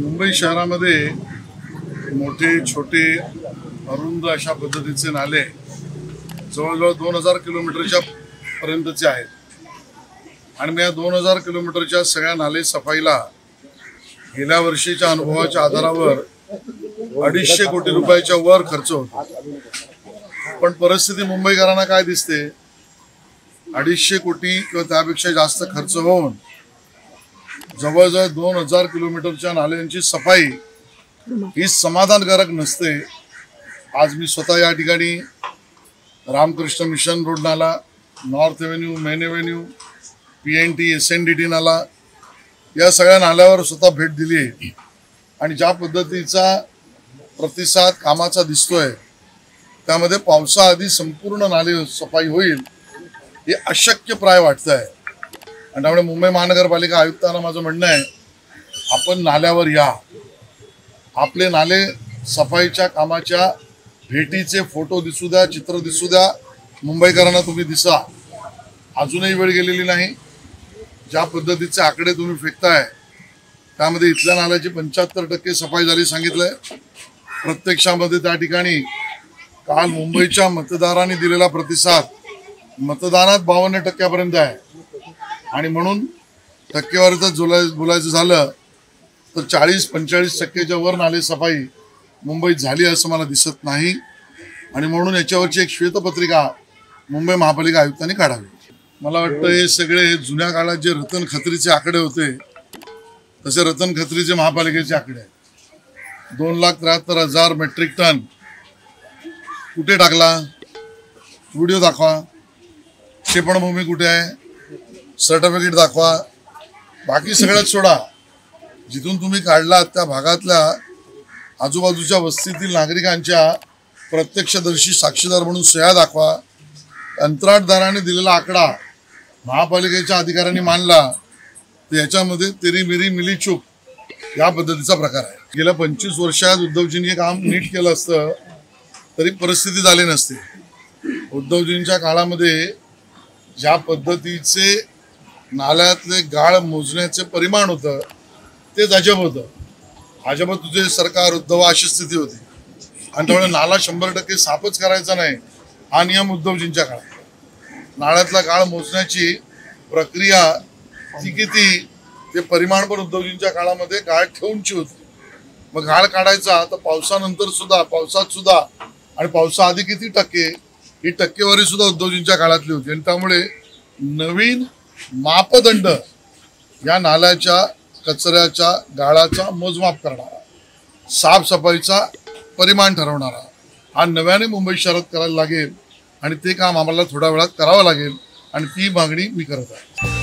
मुंबई शहरामध्ये मोठे छोटे अरुंद अशा पद्धतीचे नाले जवळजवळ 2000 किलोमीटरच्या पर्यंतचे आहेत आणि मी या 2000 किलोमीटरच्या सगळ्या नाले सफाईला गेल्या वर्षीच्या अनुभवाच्या आधारावर 250 कोटी रुपयाच्या वर खर्च होतो। पण परिस्थिती मुंबईकरांना काय दिसते, 250 कोटी किंवा त्यापेक्षा जास्त खर्च होऊन जवळजवळ 2000 किलोमीटरच्या नाल्यांची सफाई ही समाधानकारक नसते। आज मी स्वतः या ठिकाणी रामकृष्ण मिशन रोड नाला, north avenue, main avenue, PNT, SNDT नाला या सगळ्या नाल्यावर स्वतः भेट दिली आहे आणि ज्या पद्धतीचा प्रतिसाद कामाचा दिसतोय त्यामध्ये पावसाआधी संपूर्ण नाले सफाई होईल हे अशक्यप्राय वाटतंय। आणि त्यामुळे मुंबई महानगरपालिका आयुक्तांना माझं म्हणणं आहे, आपण नाल्यावर या, आपले नाले सफाईच्या कामाच्या भेटीचे फोटो दिसू द्या, चित्र दिसू द्या, मुंबईकरांना तुम्ही दिसा। अजूनही वेळ गेलेली नाही। ज्या पद्धतीचे आकडे तुम्ही फेकताय त्यामध्ये इथल्या नाल्याची 75% सफाई झाली सांगितलंय। प्रत्यक्षामध्ये त्या ठिकाणी काल मुंबईच्या मतदारांनी दिलेला प्रतिसाद मतदानात 52% आहे आणि म्हणून टक्केवारीचं बोलायचं झालं तर 40-45% वर नाले सफाई मुंबईत झाली असं मला दिसत नाही आणि म्हणून याच्यावरची एक श्वेतपत्रिका मुंबई महापालिका आयुक्तांनी काढावी। मला वाटतं हे सगळे जुन्या काळात जे रतन खत्रीचे आकडे होते तसे रतन खत्रीचे महापालिकेचे आकडे आहेत। 2,73,000 मेट्रिक टन कुठे टाकला, व्हिडिओ दाखवा, क्षेपणभूमी कुठे आहे, सर्टिफिकेट दाखवा, बाकी सगळ्यात सोडा। जिथून तुम्ही काढलात त्या भागातल्या आजूबाजूच्या वस्तीतील नागरिकांच्या प्रत्यक्षदर्शी साक्षीदार म्हणून सह्या दाखवा। कंत्राटदाराने दिलेला आकडा महापालिकेच्या अधिकाऱ्यांनी मानला तर याच्यामध्ये तेरी मेरी मिली चूक या पद्धतीचा प्रकार आहे। गेल्या 25 वर्षात उद्धवजींनी काम नीट केलं असतं तरी परिस्थिती झाली नसती। उद्धवजींच्या काळामध्ये ज्या पद्धतीचे नाल्यातले गाळ मोजण्याचे परिमाण होतं तेच अजब होतं। अजब तुझे सरकार उद्धव अशी स्थिती होती आणि त्यामुळे नाला 100% साफच करायचा नाही हा नियम उद्धवजींच्या काळात। नाळ्यातला गाळ मोजण्याची प्रक्रिया ती किती ते परिमाण पण उद्धवजींच्या काळामध्ये गाळ ठेवूनची होती। मग गाळ काढायचा तर पावसानंतर सुद्धा, पावसात सुद्धा आणि पावसाआधी किती टक्के ही टक्केवारी सुद्धा उद्धवजींच्या काळातली होती आणि त्यामुळे नवीन मापदंड या नाल्याच्या कचऱ्याच्या गाळाचा मोजमाप करणारा, साफसफाईचा परिमाण ठरवणारा हा नव्याने मुंबई शहरात करायला लागेल आणि ते काम आम्हाला थोड्या वेळात करावं लागेल आणि ती मागणी मी करत आहे।